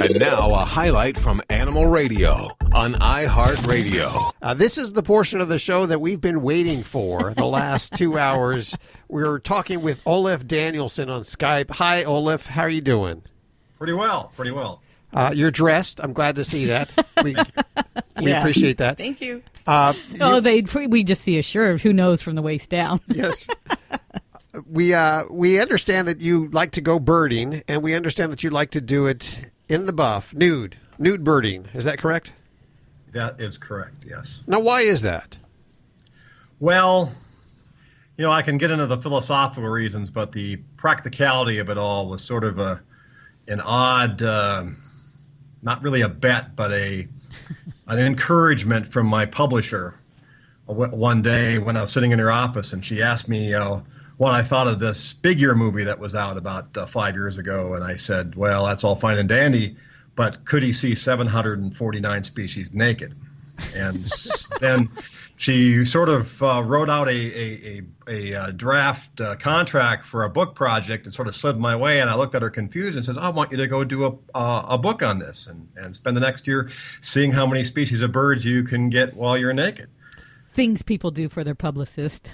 And now a highlight from Animal Radio on iHeartRadio. This is the portion of the show that we've been waiting for the last 2 hours. We're talking with Olaf Danielson on Skype. Hi, Olaf. How are you doing? Pretty well. You're dressed. I'm glad to see that. We appreciate that. Thank you. We just see a shirt. Who knows from the waist down? Yes. We understand that you like to go birding, and we understand that you like to do it in the buff, nude birding. Is that correct? That is correct, yes. Now, why is that? Well, I can get into the philosophical reasons, but the practicality of it all was sort of an odd, not really a bet, but an encouragement from my publisher one day when I was sitting in her office, and she asked me what I thought of this figure movie that was out about 5 years ago. And I said, well, that's all fine and dandy, but could he see 749 species naked? And then she sort of wrote out a draft contract for a book project and sort of slid my way. And I looked at her confused and says, I want you to go do a book on this and spend the next year seeing how many species of birds you can get while you're naked. Things people do for their publicist.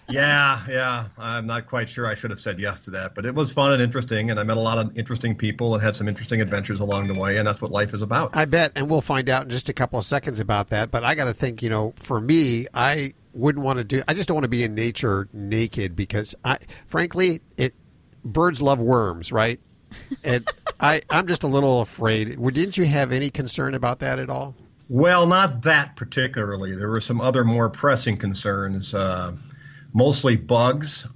Yeah. I'm not quite sure I should have said yes to that, but it was fun and interesting, and I met a lot of interesting people and had some interesting adventures along the way, and that's what life is about. I bet, and we'll find out in just a couple of seconds about that, but I got to think, for me, I wouldn't want to I just don't want to be in nature naked because, frankly, birds love worms, right? And I'm just a little afraid. Didn't you have any concern about that at all? Well, not that particularly. There were some other more pressing concerns, mostly bugs.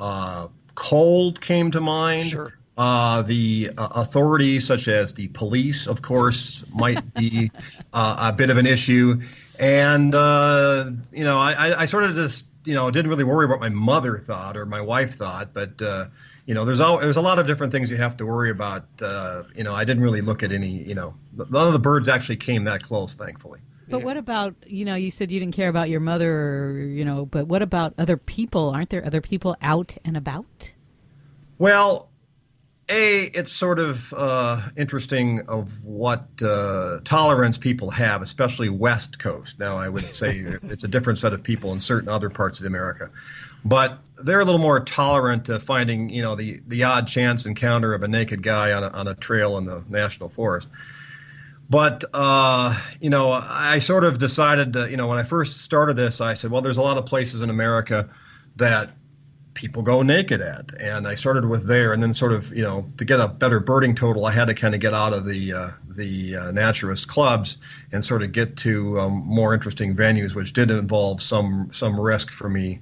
Cold came to mind. Sure. The authorities, such as the police, of course, might be a bit of an issue. And, I sort of just, didn't really worry about my mother thought or my wife thought, but there's a lot of different things you have to worry about. I didn't really look at any, none of the birds actually came that close, thankfully. But what about, you said you didn't care about your mother, but what about other people? Aren't there other people out and about? Well, it's sort of interesting of what tolerance people have, especially West Coast. Now, I would say it's a different set of people in certain other parts of America. But they're a little more tolerant to finding, the odd chance encounter of a naked guy on a trail in the national forest. But, I sort of decided that, when I first started this, I said, well, there's a lot of places in America that people go naked at. And I started with there, and then sort of, to get a better birding total, I had to kind of get out of the naturalist clubs and sort of get to more interesting venues, which did involve some risk for me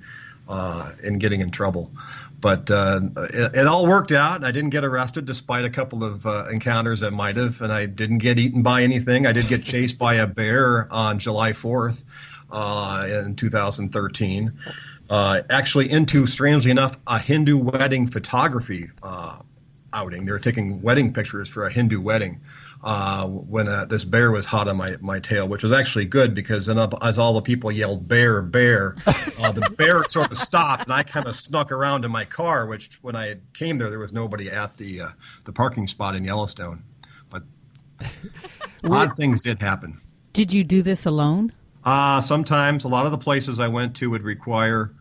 in getting in trouble. But it all worked out, and I didn't get arrested despite a couple of encounters that might have, and I didn't get eaten by anything. I did get chased by a bear on July 4th in 2013, actually into, strangely enough, a Hindu wedding photography outing. They were taking wedding pictures for a Hindu wedding when this bear was hot on my tail, which was actually good because then as all the people yelled, "Bear, bear," the bear sort of stopped, and I kind of snuck around in my car, which when I came there was nobody at the parking spot in Yellowstone. But odd things did happen. Did you do this alone? Sometimes. A lot of the places I went to would require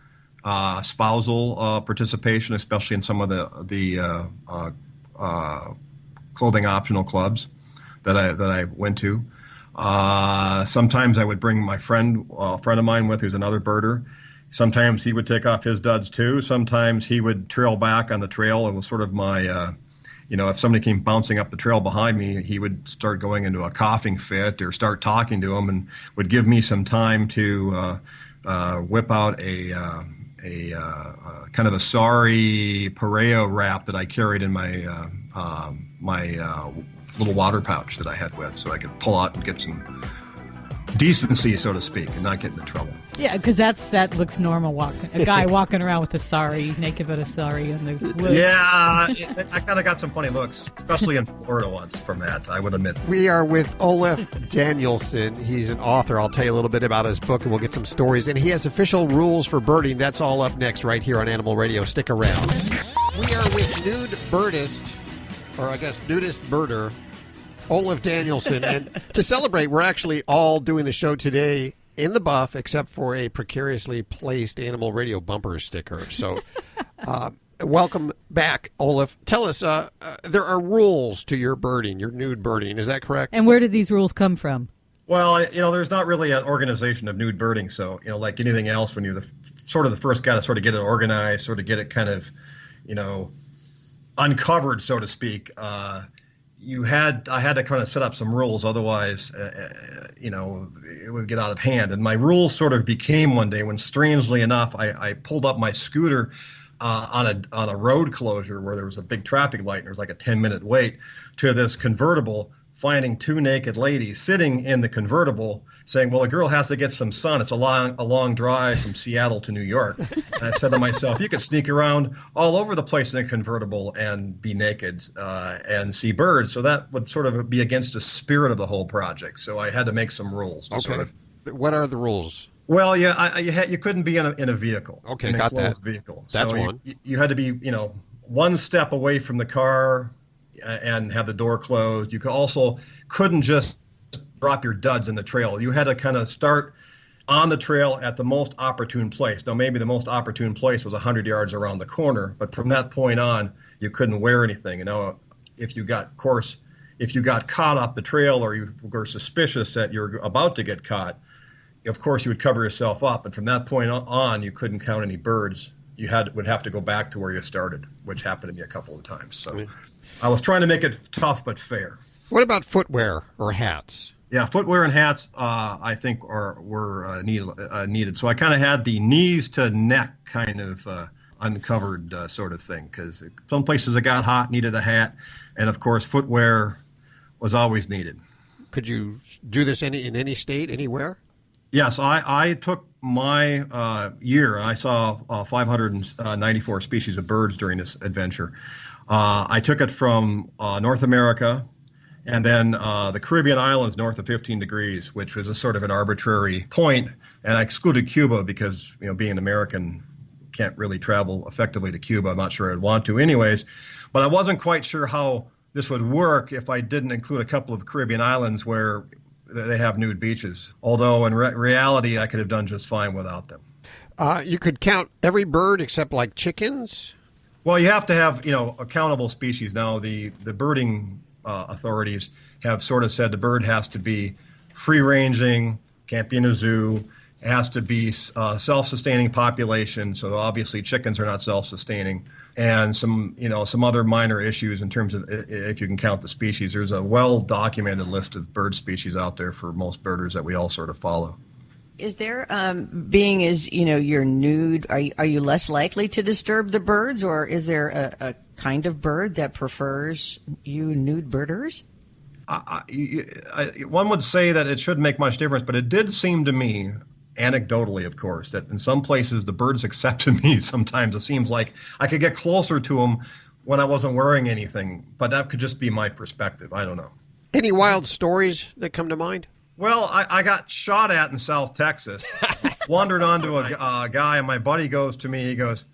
spousal participation, especially in some of the clothing optional clubs that I went to. Sometimes I would bring my friend, a friend of mine with who's another birder. Sometimes he would take off his duds too. Sometimes he would trail back on the trail. It was sort of my, if somebody came bouncing up the trail behind me, he would start going into a coughing fit or start talking to him and would give me some time to whip out a kind of a sorry pareo wrap that I carried in my little water pouch that I had with, so I could pull out and get some decency, so to speak, and not get into trouble. Yeah, because that looks normal. A guy walking around with a sari, naked but a sari in the woods. Yeah, I kind of got some funny looks, especially in Florida once from that, I would admit. We are with Olaf Danielson. He's an author. I'll tell you a little bit about his book, and we'll get some stories. And he has official rules for birding. That's all up next right here on Animal Radio. Stick around. We are with nude birdist, or I guess nudist birder, Olaf Danielson. And to celebrate, we're actually all doing the show today in the buff, except for a precariously placed Animal Radio bumper sticker. So welcome back, Olaf. Tell us, there are rules to your birding, your nude birding. Is that correct? And where did these rules come from? Well, there's not really an organization of nude birding. So, like anything else, when you're the first guy to sort of get it organized, sort of get it kind of, uncovered, so to speak, I had to kind of set up some rules. Otherwise, it would get out of hand. And my rules sort of became one day when, strangely enough, I pulled up my scooter on a road closure where there was a big traffic light and there was like a 10-minute wait to this convertible, finding two naked ladies sitting in the convertible saying, well, a girl has to get some sun. It's a long drive from Seattle to New York. And I said to myself, you could sneak around all over the place in a convertible and be naked and see birds. So that would sort of be against the spirit of the whole project. So I had to make some rules. Okay. What are the rules? Well, yeah, you couldn't be in a vehicle. Okay, in a got closed that. Vehicle. That's so one. You had to be, one step away from the car and have the door closed. You couldn't just drop your duds in the trail. You had to kind of start on the trail at the most opportune place. Now, maybe the most opportune place was 100 yards around the corner, but from that point on, you couldn't wear anything. If you got caught up the trail or you were suspicious that you're about to get caught, of course, you would cover yourself up. And from that point on, you couldn't count any birds. You would have to go back to where you started, which happened to me a couple of times. So I was trying to make it tough but fair. What about footwear or hats? Yeah, footwear and hats, I think, were needed. So I kind of had the knees to neck kind of uncovered sort of thing, because some places it got hot, needed a hat, and of course footwear was always needed. Could you do this in any state, anywhere? Yes, I took my year. I saw 594 species of birds during this adventure. I took it from North America, and then the Caribbean islands north of 15 degrees, which was a sort of an arbitrary point. And I excluded Cuba because, being an American, can't really travel effectively to Cuba. I'm not sure I'd want to anyways. But I wasn't quite sure how this would work if I didn't include a couple of Caribbean islands where they have nude beaches. Although in reality, I could have done just fine without them. You could count every bird except like chickens? Well, you have to have, accountable species. Now, the birding authorities have sort of said the bird has to be free-ranging, can't be in a zoo, it has to be self-sustaining population. So obviously chickens are not self-sustaining, and some other minor issues in terms of if you can count the species. There's a well-documented list of bird species out there for most birders that we all sort of follow. Is there, being as, you're nude, are you less likely to disturb the birds, or is there a kind of bird that prefers you nude birders? One would say that it shouldn't make much difference, but it did seem to me, anecdotally, of course, that in some places the birds accepted me. Sometimes it seems like I could get closer to them when I wasn't wearing anything, but that could just be my perspective. I don't know. Any wild stories that come to mind? Well, I got shot at in South Texas, wandered onto a guy, and my buddy goes to me, he goes,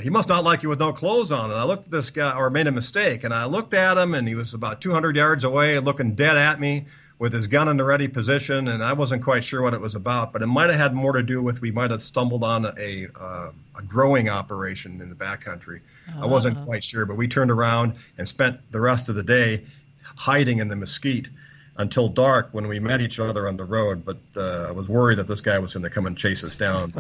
he must not like you with no clothes on. And I looked at this guy, or made a mistake, and I looked at him, and he was about 200 yards away, looking dead at me with his gun in the ready position, and I wasn't quite sure what it was about, but it might have had more to do with we might have stumbled on a growing operation in the backcountry. I wasn't quite sure, but we turned around and spent the rest of the day hiding in the mesquite until dark when we met each other on the road, but I was worried that this guy was going to come and chase us down.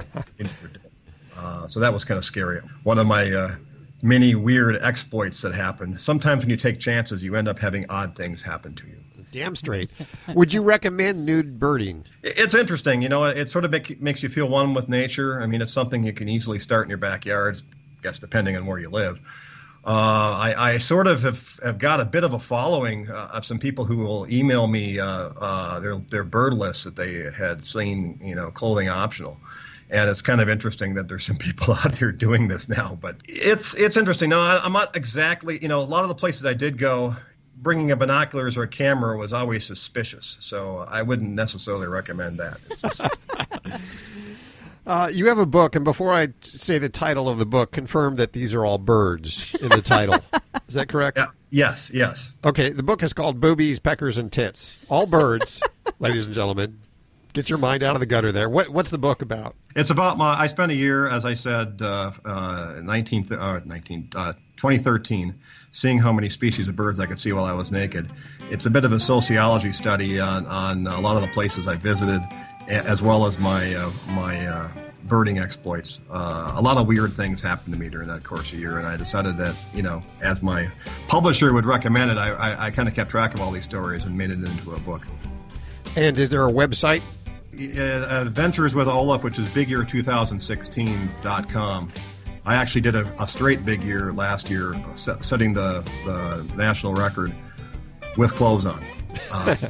So that was kind of scary. One of my many weird exploits that happened. Sometimes when you take chances, you end up having odd things happen to you. Damn straight. Would you recommend nude birding? It's interesting. It sort of makes you feel one with nature. I mean, it's something you can easily start in your backyard, I guess, depending on where you live. I sort of have got a bit of a following of some people who will email me their bird lists that they had seen, clothing optional. And it's kind of interesting that there's some people out there doing this now. But it's interesting. No, I'm not exactly, a lot of the places I did go, bringing a binoculars or a camera was always suspicious. So I wouldn't necessarily recommend that. It's just... You have a book, and before I say the title of the book, confirm that these are all birds in the title. Is that correct? Yeah. Yes, yes. Okay, the book is called Boobies, Peckers, and Tits. All birds, ladies and gentlemen. Get your mind out of the gutter there. What's the book about? It's about I spent a year, as I said, 2013, seeing how many species of birds I could see while I was naked. It's a bit of a sociology study on a lot of the places I visited, as well as my birding exploits. A lot of weird things happened to me during that course of year, and I decided that, as my publisher would recommend it, I kind of kept track of all these stories and made it into a book. And is there a website? Adventures with Olaf, which is bigyear2016.com. I actually did a straight big year last year, setting the national record with clothes on,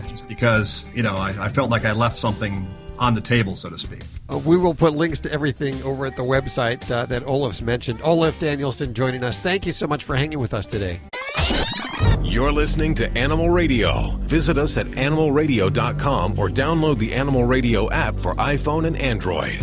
just because I felt like I left something on the table, so to speak. We will put links to everything over at the website that Olaf's mentioned. Olaf Danielson joining us. Thank you so much for hanging with us today. You're listening to Animal Radio. Visit us at animalradio.com or download the Animal Radio app for iPhone and Android.